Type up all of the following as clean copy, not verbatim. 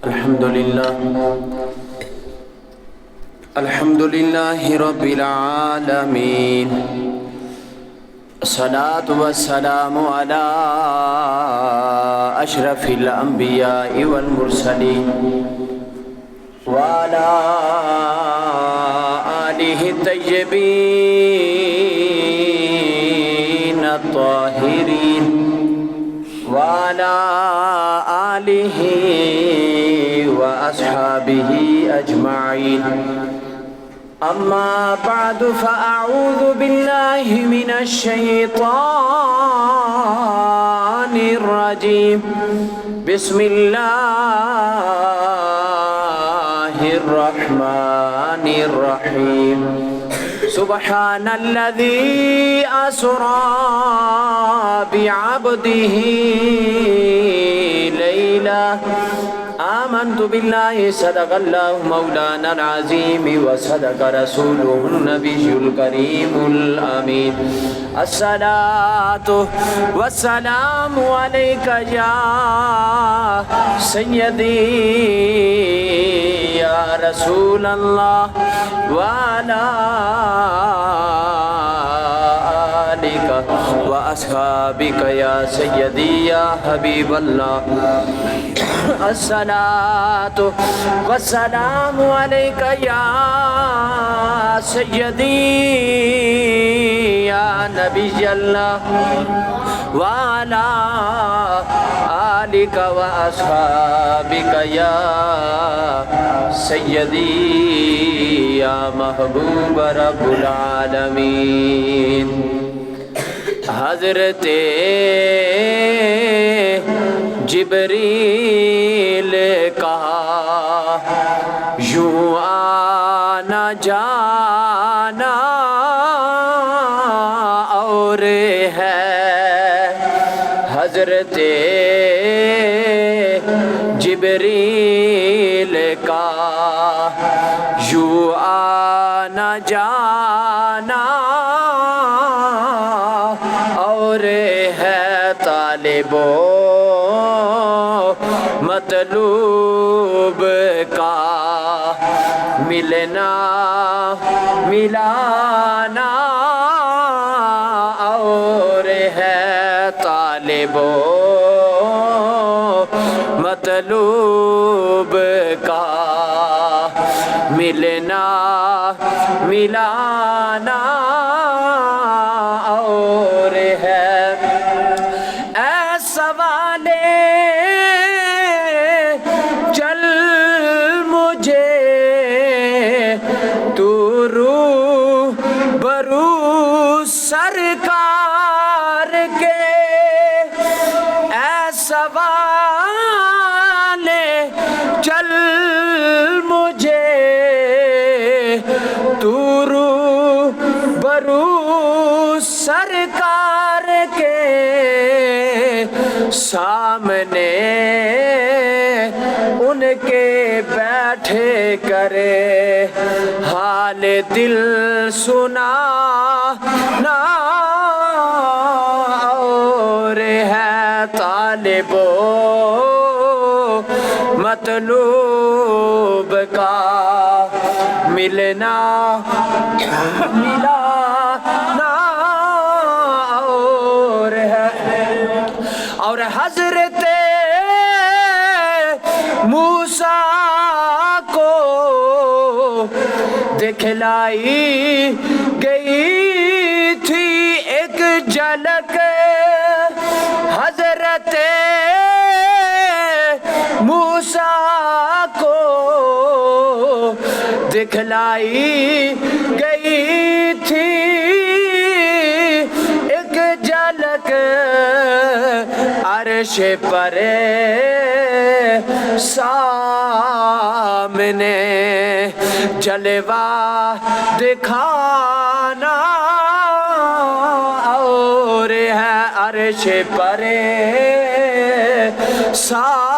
الحمد لله رب العالمين، الصلاة والسلام على أشرف الأنبياء والمرسلين وعلى آله الطيبين الطاهرين وعلى آله وأصحابه أجمعين. أما بعد فأعوذ بالله من الشيطان الرجيم. بسم الله الرحمن الرحيم. سبحان الذي أسرى بعبده ليلا. آمنت بالله صدق الله مولانا العظيم وصدق رسوله النبي الكريم الأمين. الصلاة والسلام عليك يا سيدي يا رسول الله وعلى آلك وأصحابك يا سيدي يا حبيب الله. الصلاة والسلام عليك يا سيدي يا نبي الله وعلى آلك وأصحابك يا سيدي يا محبوب رب العالمين. حضرت جبریل کہا یوں آنا جانا اور ہے. حضرت جبریل کا یوں آنا جانا اور ہے. طالبو مطلوب کا ملنا ملانا اور ہے. طالبو مطلوب کا ملنا ملانا اور ہے. اے سوالے چل مجھے تو روبرو سرکار کے. اے سوالے چل مجھے تو روبرو سرکار کے سامنے ان کے بیٹھے کرے حال دل سنانا اور ہے. طالبو مطلوب کا ملنا ملانا اور ہے. اور حضرت موسیٰ کو دکھلائی گئی تھی ایک جھلک. حضرت موسیٰ کو دکھلائی گئی تھی ایک جھلک. عرش پر سامنے جلوہ دکھانا اور ہے. عرش پر سامنے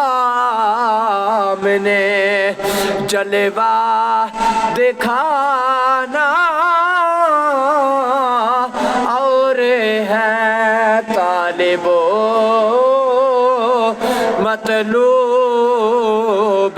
جلوہ دکھانا اور ہے. طالبو مطلوب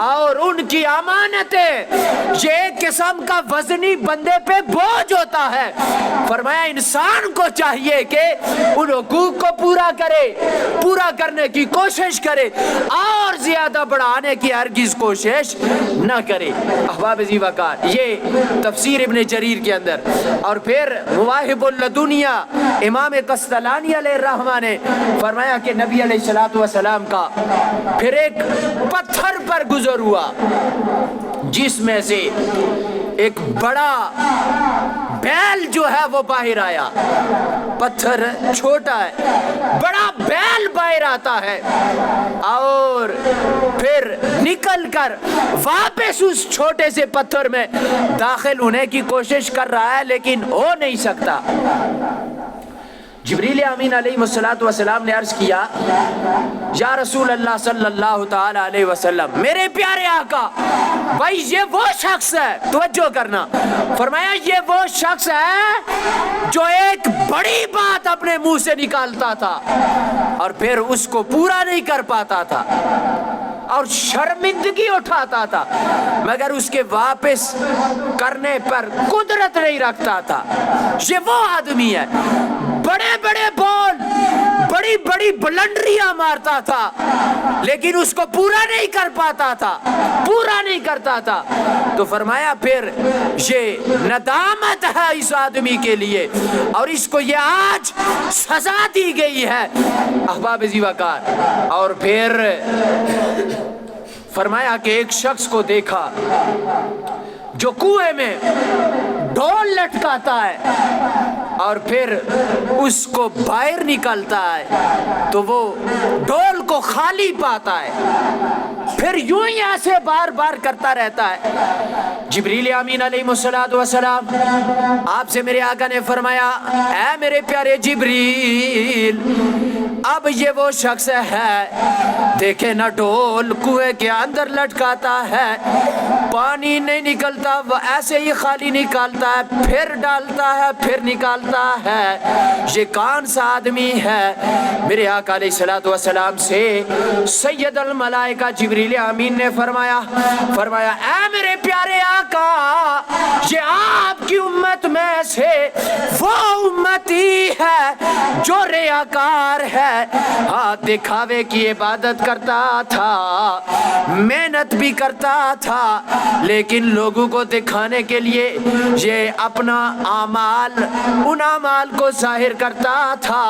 اور ان کی امانتیں یہ ایک قسم کا وزنی بندے پہ بوجھ ہوتا ہے. فرمایا انسان کو چاہیے کہ ان حقوق کو پورا کرے, پورا کرنے کی کوشش کرے, اور زیادہ بڑھانے کی ہرگز کوشش نہ کرے. احباب ذی وقار, یہ تفسیر ابن جریر کے اندر. اور پھر مواہب اللدنیہ امام قسطلانی علیہ الرحمہ نے فرمایا کہ نبی علیہ الصلوۃ والسلام کا پھر ایک پتھر پر گزر ہوا جس میں سے ایک بڑا بیل جو ہے وہ باہر آیا. پتھر چھوٹا ہے, بڑا بیل باہر آتا ہے اور پھر نکل کر واپس اس چھوٹے سے پتھر میں داخل ہونے کی کوشش کر رہا ہے لیکن ہو نہیں سکتا. جبریل امین علیہ السلام نے عرض کیا یا رسول اللہ صلی اللہ تعالی علیہ وسلم, میرے پیارے آقا, بھائی یہ وہ شخص ہے, توجہ کرنا, فرمایا یہ وہ شخص ہے جو ایک بڑی بات اپنے منہ سے نکالتا تھا اور پھر اس کو پورا نہیں کر پاتا تھا اور شرمندگی اٹھاتا تھا مگر اس کے واپس کرنے پر قدرت نہیں رکھتا تھا. یہ وہ آدمی ہے, بڑے بڑے بول, بڑی بڑی بلنڈریاں مارتا تھا لیکن اس کو پورا نہیں کر پاتا تھا, پورا نہیں کرتا تھا. تو فرمایا پھر یہ ندامت ہے اس آدمی کے لیے اور اس کو یہ آج سزا دی گئی ہے. احباب ذی وقار, اور پھر فرمایا کہ ایک شخص کو دیکھا جو کنویں میں ڈھول لٹکاتا ہے اور پھر اس کو باہر نکالتا ہے تو وہ ڈھول کو خالی پاتا ہے, پھر یوں ہی ایسے بار بار کرتا رہتا ہے. جبریل امین علیہ السلام آپ سے میرے آقا نے فرمایا اے میرے پیارے جبریل, اب یہ وہ شخص ہے دیکھے نا ڈھول کنویں کے اندر لٹکاتا ہے, پانی نہیں نکلتا, وہ ایسے ہی خالی نکالتا ہے, پھر ڈالتا ہے, پھر نکالتا ہے. یہ کون سا آدمی ہے؟ میرے آقا علیہ الصلوۃ والسلام سے سید الملائکہ جبریل امین نے فرمایا اے میرے پیارے آقا, یہ آپ کی امت میں سے وہ امتی ہے جو ریاکار ہے, دکھاوے کی عبادت کرتا تھا, محنت بھی کرتا تھا لیکن لوگوں کو دکھانے کے لیے یہ اپنا اعمال, ان اعمال کو ظاہر کرتا تھا,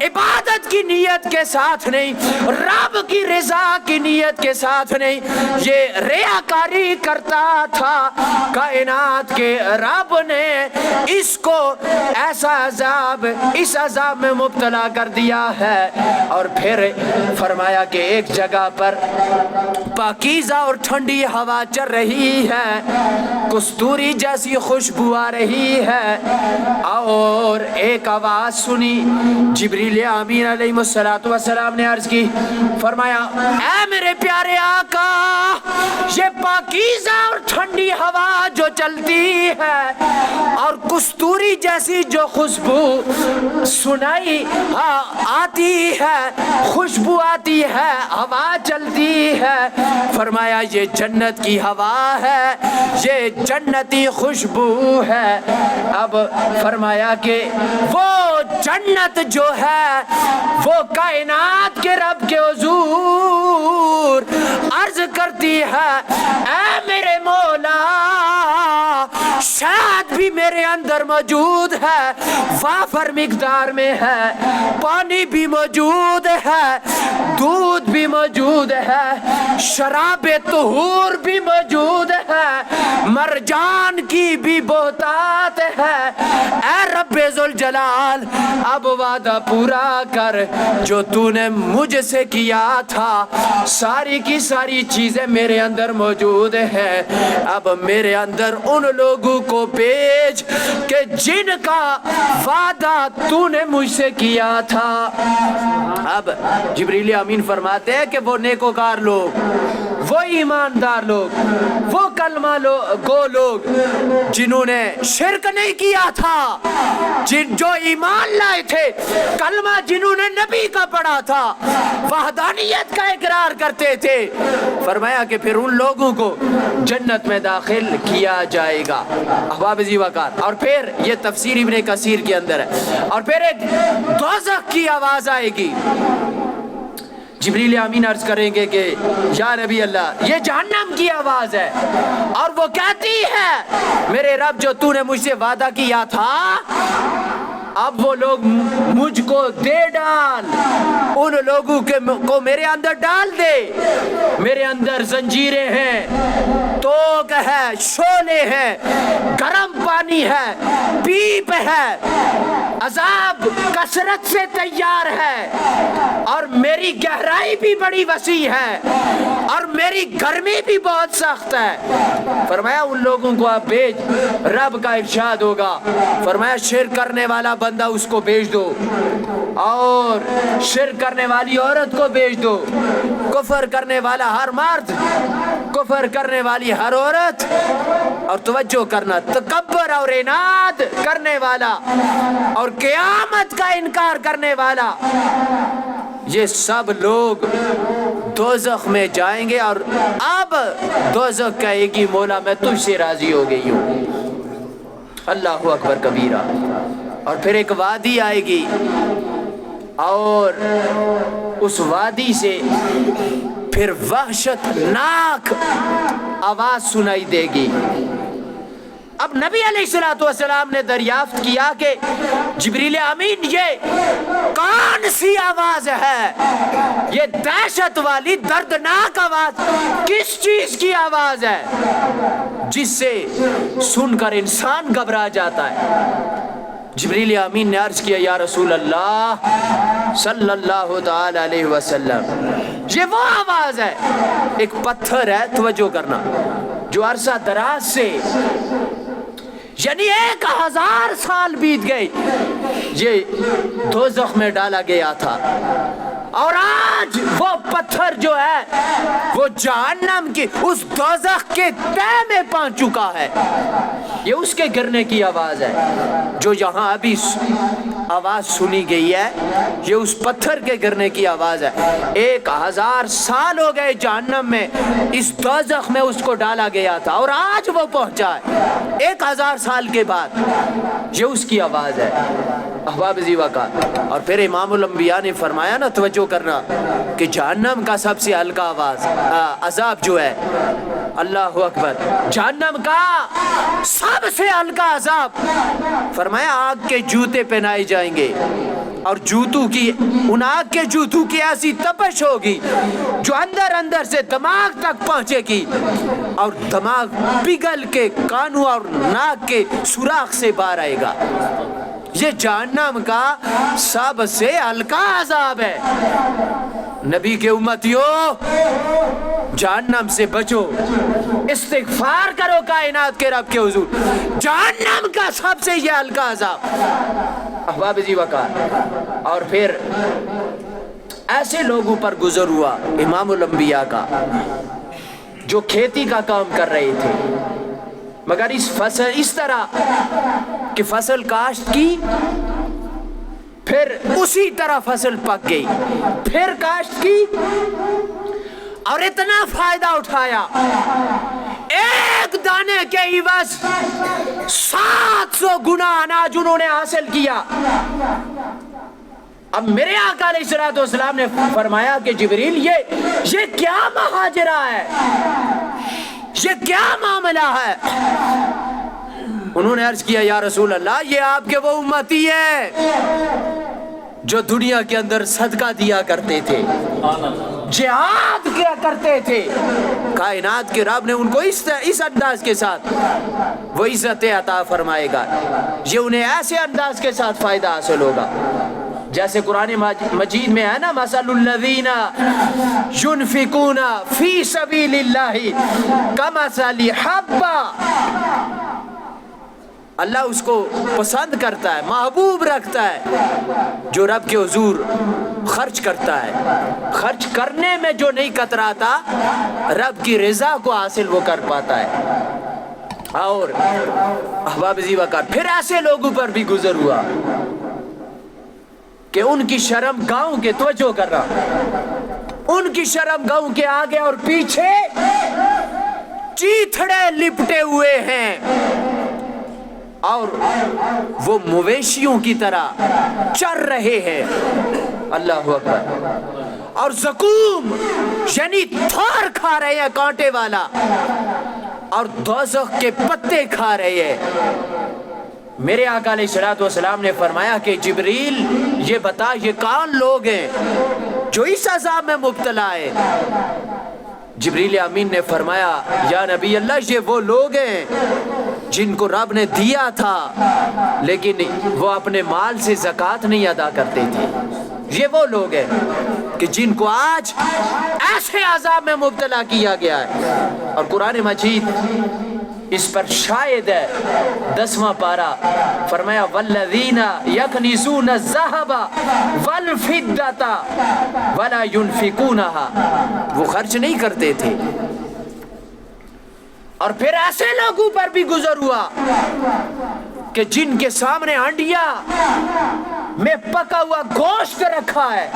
عبادت کی نیت کے ساتھ نہیں, رب کی رضا کی نیت کے ساتھ نہیں, یہ ریاکاری کرتا تھا. کائنات کے رب نے اس کو ایسا عذاب, اس عذاب میں مبتلا کر دیا ہے. اور پھر فرمایا کہ ایک جگہ پر پاکیزہ اور ٹھنڈی ہوا چل رہی ہے, کستوری جیسی خوشبو آ رہی ہے, اور ایک آواز سنی. جبریل امین علیہ السلام نے عرض کی, فرمایا اے میرے پیارے آقا, یہ پاکیزہ اور ٹھنڈی ہوا جو چلتی ہے اور کستوری جیسی جو خوشبو سنائی آتی ہے, خوشبو آتی ہے, ہوا چلتی ہے, فرمایا یہ جنت کی ہوا ہے, یہ جنتی خوشبو ہے. اب فرمایا کہ وہ جنت جو ہے وہ کائنات کے رب کے حضور عرض کرتی ہے اے میرے مولا, شاید بھی میرے اندر موجود ہے, وافر مقدار میں ہے, پانی بھی موجود ہے, دودھ بھی موجود ہے, شراب طہور بھی موجود ہے, مرجان کی بھی بہتات ہے. اے رب ذوالجلال, اب وعدہ پورا کر جو تو نے مجھ سے کیا تھا, ساری کی ساری چیزیں میرے اندر موجود ہیں, اب میرے اندر ان لوگوں کو بھیج کہ جن کا وعدہ تو نے مجھ سے کیا تھا. اب جبریل امین فرماتے ہیں کہ وہ نیکوکار لوگ, وہ ایماندار لوگ, وہ کلمہ گو لوگ جنہوں نے شرک نہیں کیا تھا، جو ایمان لائے تھے، کلمہ جنہوں نے نبی کا پڑھا تھا، وحدانیت کا اقرار کرتے تھے، فرمایا کہ پھر ان لوگوں کو جنت میں داخل کیا جائے گا۔ احباب عزیز وقار، اور پھر یہ تفسیر ابن کثیر کے اندر ہے، اور پھر ایک دوزخ کی آواز آئے گی۔ جبریل امین عرض کریں گے کہ یا نبی اللہ، یہ جہنم کی آواز ہے، اور وہ کہتی ہے میرے رب جو تو نے مجھ سے وعدہ کیا تھا، اب وہ لوگ مجھ کو دے ڈال، ان لوگوں کو میرے اندر ڈال دے۔ میرے اندر زنجیریں ہیں، توق ہے، شولے ہیں، گرم پانی ہے، پیپ ہے، عذاب کثرت سے تیار ہے، اور میری گہرائی بھی بڑی وسیع ہے، اور میری گرمی بھی بہت سخت ہے۔ فرمایا ان لوگوں کو آپ بھیج۔ رب کا ارشاد ہوگا، فرمایا شرک کرنے والا بندہ اس کو بھیج دو، اور شرک کرنے والی عورت کو بھیج دو، کفر کرنے والا ہر مرد، کفر کرنے والی ہر عورت، اور توجہ کرنا، تکبر اور عناد کرنے والا اور قیامت کا انکار کرنے والا، یہ سب لوگ دوزخ میں جائیں گے۔ اور اب دوزخ کہے گی مولا میں تجھ سے راضی ہو گئی ہوں۔ اللہ اکبر کبیرہ۔ اور پھر ایک وادی آئے گی، اور اس وادی سے پھر وحشت ناک آواز سنائی دے گی۔ اب نبی علیہ السلام نے دریافت کیا کہ جبریل امین یہ کون سی آواز ہے، یہ دہشت والی دردناک آواز کس چیز کی آواز ہے جس سے سن کر انسان گھبرا جاتا ہے؟ جبریل امین نے عرض کیا یا رسول اللہ صلی اللہ تعالی علیہ وسلم، یہ وہ آواز ہے، ایک پتھر ہے، توجہ کرنا، جو عرصہ دراز سے، یعنی 1000 سال بیت گئے، یہ دوزخ میں ڈالا گیا تھا، اور آج وہ پتھر جو ہے وہ جہنم کی اس دوزخ کے تہ میں پہنچ چکا ہے۔ یہ اس کے گرنے کی آواز ہے جو یہاں ابھی آواز سنی گئی ہے، یہ اس پتھر کے گرنے کی آواز ہے۔ 1000 سال ہو گئے جہنم میں، اس دوزخ میں اس کو ڈالا گیا تھا، اور آج وہ پہنچا ہے 1000 سال کے بعد، یہ اس کی آواز ہے۔ احباب زیوا کا، اور پھر امام الانبیاء نے فرمایا نا، توجہ کرنا، کہ جہنم کا سب سے ہلکا عذاب جو ہے، اللہ اکبر، جہنم کا سب سے ہلکا عذاب، فرمایا آگ کے جوتے پہنائے جائیں گے، اور جوتوں کی، ان آگ کے جوتوں کی ایسی تپش ہوگی جو اندر اندر سے دماغ تک پہنچے گی، اور دماغ پگھل کے کانوں اور ناک کے سوراخ سے باہر آئے گا۔ یہ جہنم کا سب سے ہلکا عذاب ہے۔ نبی کے امتیوں، جہنم سے بچو، استغفار کرو کائنات کے رب کے حضور، جہنم کا سب سے یہ ہلکا عذاب۔ احباب جی وقار، اور پھر ایسے لوگوں پر گزر ہوا امام الانبیاء کا جو کھیتی کا کام کر رہے تھے، مگر اس طرح کہ فصل کاشت کی، پھر اسی طرح فصل پک گئی، پھر کاشت کی، اور اتنا فائدہ اٹھایا، ایک دانے کے عوض 700 گنا اناج انہوں نے حاصل کیا۔ اب میرے آقا علیہ السلام نے فرمایا کہ جبریل یہ کیا مہاجرہ ہے، یہ کیا معاملہ ہے؟ انہوں نے عرض کیا یا رسول اللہ، یہ آپ کے وہ امتی ہیں جو دنیا کے اندر صدقہ دیا کرتے تھے، جہاد کیا کرتے تھے، کائنات کے رب نے ان کو اس انداز کے ساتھ وہ عزت عطا فرمائے گا، یہ انہیں ایسے انداز کے ساتھ فائدہ حاصل ہوگا جیسے قرآن مجید میں ہے نا، مثل الذین ينفقون فی سبیل اللہ کمثل حبہ اللہ اس کو پسند کرتا ہے، محبوب رکھتا ہے جو رب کے حضور خرچ کرتا ہے۔ خرچ کرنے میں جو نہیں کتراتا، رب کی رضا کو حاصل وہ کر پاتا ہے۔ اور احباب عزیز وقت پھر ایسے لوگوں پر بھی گزر ہوا کہ ان کی شرم گاؤں کے، توجہ کر رہا، ان کی شرم گاؤں کے آگے اور پیچھے چیتھڑے لپٹے ہوئے ہیں اور وہ مویشیوں کی طرح چر رہے ہیں۔ اللہ اکبر۔ اور زقوم یعنی تھار کھا رہے ہیں کانٹے والا، اور دوزخ کے پتے کھا رہے ہیں۔ میرے آقا علیہ الصلوۃ والسلام نے فرمایا کہ جبریل یہ بتا یہ کون لوگ ہیں جو اس عذاب میں مبتلا ہے؟ جبریل امین نے فرمایا یا نبی اللہ یہ وہ لوگ ہیں جن کو رب نے دیا تھا لیکن وہ اپنے مال سے زکوٰۃ نہیں ادا کرتے تھے۔ یہ وہ لوگ ہیں کہ جن کو آج ایسے عذاب میں مبتلا کیا گیا ہے۔ اور قرآن مجید اس پر شاہد ہے، 10واں پارہ فرمایا والذین یکنزون الذھب والفضة ولا ينفقونها، وہ خرچ نہیں کرتے تھے۔ اور پھر ایسے لوگوں پر بھی گزر ہوا کہ جن کے سامنے ہنڈیا میں پکا ہوا گوشت رکھا ہے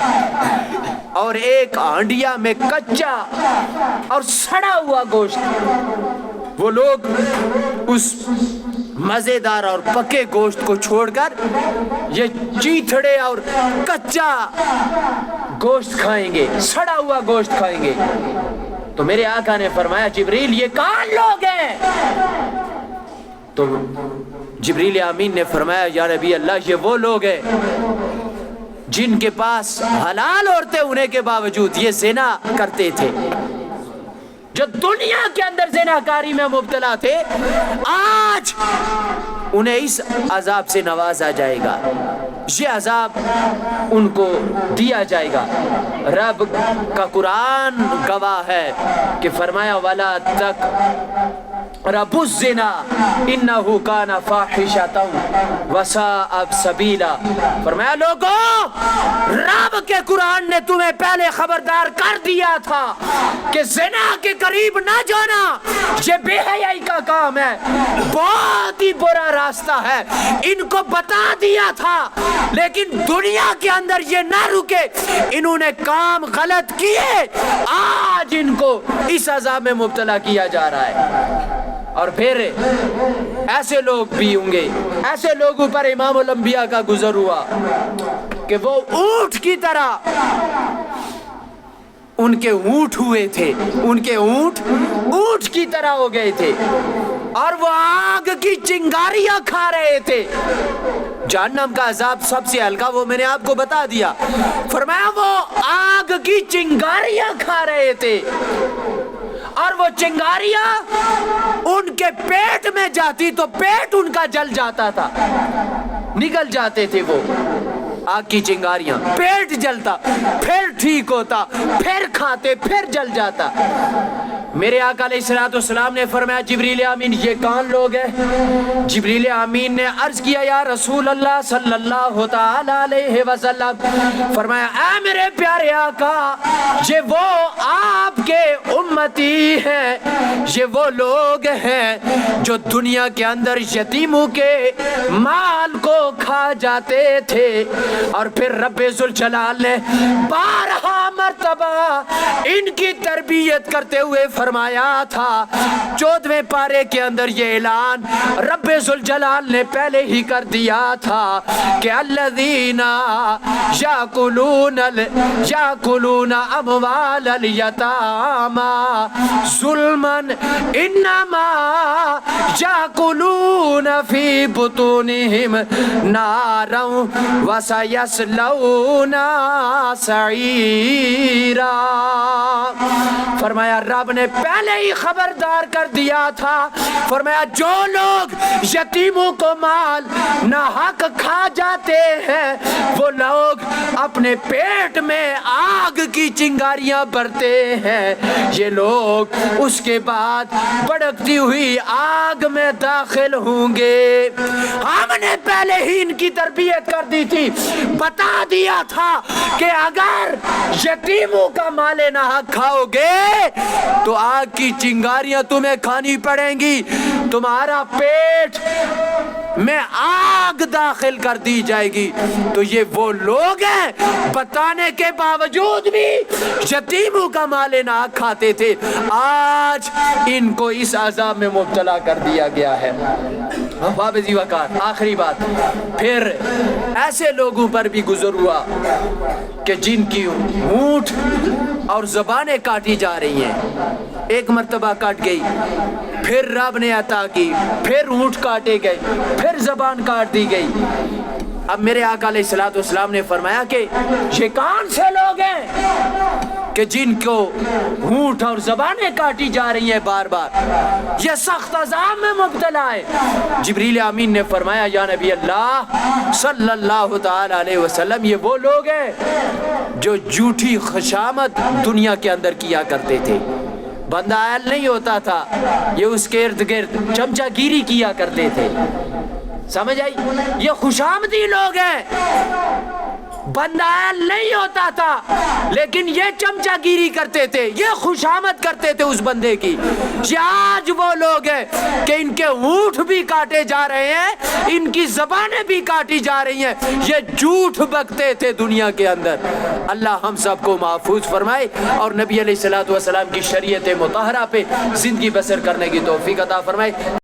اور ایک ہنڈیا میں کچا اور سڑا ہوا گوشت، وہ لوگ اس مزیدار اور پکے گوشت کو چھوڑ کر یہ چیتھڑے اور کچا گوشت کھائیں گے، سڑا ہوا گوشت کھائیں گے۔ تو میرے آقا نے فرمایا جبریل یہ کون لوگ ہیں؟ تو جبریل امین نے فرمایا یا نبی اللہ یہ وہ لوگ ہیں جن کے پاس حلال عورتیں ہونے کے باوجود یہ زنا کرتے تھے، جو دنیا کے اندر زنا کاری میں مبتلا تھے، آج انہیں اس عذاب سے نوازا جائے گا، یہ عذاب ان کو دیا جائے گا۔ رب کا قرآن گواہ ہے کہ فرمایا وَلَا تَقْرَبُوا الزِّنَا إِنَّهُ كَانَ فَاحِشَةً وَسَاءَ سَبِيلًا۔ فرمایا لوگوں، رب کے قرآن نے تمہیں پہلے خبردار کر دیا تھا کہ زنا کے قریب نہ جانا، یہ بے حیائی کا کام ہے، بہت ہی برا راستہ ہے۔ ان کو بتا دیا تھا لیکن دنیا کے اندر یہ نہ رکے، انہوں نے کام غلط کیے، آج ان کو اس عذاب میں مبتلا کیا جا رہا ہے۔ اور پھر ایسے لوگ بھی ہوں گے، ایسے لوگوں پر امام الانبیاء کا گزر ہوا کہ وہ اونٹ کی طرح ان کے اونٹ ہوئے تھے، ان کے اونٹ کی طرح ہو گئے تھے اور وہ آگ کی چنگاریاں کھا رہے تھے۔ جہنم کا عذاب سب سے ہلکا وہ میں نے آپ کو بتا دیا، فرمایا وہ آگ کی چنگاریاں کھا رہے تھے اور وہ چنگاریاں ان کے پیٹ میں جاتی تو پیٹ ان کا جل جاتا تھا، نکل جاتے تھے وہ آگ کی چنگاریاں، پیٹ جلتا، پھر ٹھیک ہوتا، پھر کھاتے، پھر جل جاتا۔ میرے آقا علیہ الصلوۃ والسلام نے فرمایا جبریل امین یہ کون لوگ ہیں؟ جبریل امین نے عرض کیا یا رسول اللہ صلی اللہ تعالی علیہ وسلم، فرمایا اے میرے پیارے آقا یہ وہ آپ کے امتی ہیں، یہ وہ لوگ ہیں جو دنیا کے اندر یتیموں کے مال کو کھا جاتے تھے، اور پھر رب ذوالجلال نے 12 مرتبہ ان کی تربیت کرتے ہوئے فرمایا تھا۔ 14ویں پارے کے اندر یہ اعلان رب ذوالجلال نے پہلے ہی کر دیا تھا کہ الذین یاکلون اموال الیتامی ظلما انما یاکلون فی بطونہم نارا وسیصلون سعیرا۔ فرمایا رب نے پہلے ہی خبردار کر دیا تھا، فرمایا جو لوگ یتیموں کو مال ناحق کھا جاتے ہیں وہ لوگ اپنے پیٹ میں آگ کی چنگاریاں بھرتے ہیں، یہ لوگ اس کے بعد بھڑکتی ہوئی آگ میں داخل ہوں گے۔ ہم نے پہلے ہی ان کی تربیت کر دی تھی، بتا دیا تھا کہ اگر یتیموں کا مال ناحق کھاؤ گے تو آگ کی چنگاریاں تمہیں کھانی پڑیں گی، تمہارا پیٹ میں آگ داخل کر دی جائے گی۔ تو یہ وہ لوگ ہیں بتانے کے باوجود بھی یتیموں کا مال ناحق کھاتے تھے، آج ان کو اس عذاب میں مبتلا کر دیا گیا ہے۔ حافظی وقار آخری بات، پھر ایسے لوگوں پر بھی گزر ہوا کہ جن کی ہونٹ اور زبانیں کاٹی جا رہی ہیں، ایک مرتبہ کاٹ گئی، پھر رب نے عطا کی، پھر ہونٹ کاٹے گئے، پھر زبان کاٹ دی گئی۔ اب میرے آقا علیہ الصلوۃ والسلام نے فرمایا کہ یہ کون سے لوگ ہیں کہ جن کو ہونٹ اور زبانیں کاٹی جا رہی ہیں بار بار، یہ سخت عذاب میں مبتلا ہے؟ جبریل امین نے فرمایا یا نبی اللہ صلی اللہ تعالی علیہ وسلم، یہ وہ لوگ ہیں جو جھوٹی خوشامد دنیا کے اندر کیا کرتے تھے، بندہ عیل نہیں ہوتا تھا، یہ اس کے ارد گرد چمچہ گیری کیا کرتے تھے، سمجھ آئی؟ یہ خوشامدی لوگ ہیں، بندہ عیل نہیں ہوتا تھا لیکن یہ چمچہ گیری کرتے تھے، یہ خوشامد کرتے تھے اس بندے کی۔ یہ آج وہ لوگ ہیں کہ ان کے ہونٹ بھی کاٹے جا رہے ہیں، ان کی زبانیں بھی کاٹی جا رہی ہیں، یہ جھوٹ بکتے تھے دنیا کے اندر۔ اللہ ہم سب کو محفوظ فرمائے اور نبی علیہ الصلوۃ والسلام کی شریعت مطہرہ پہ زندگی بسر کرنے کی توفیق عطا فرمائے۔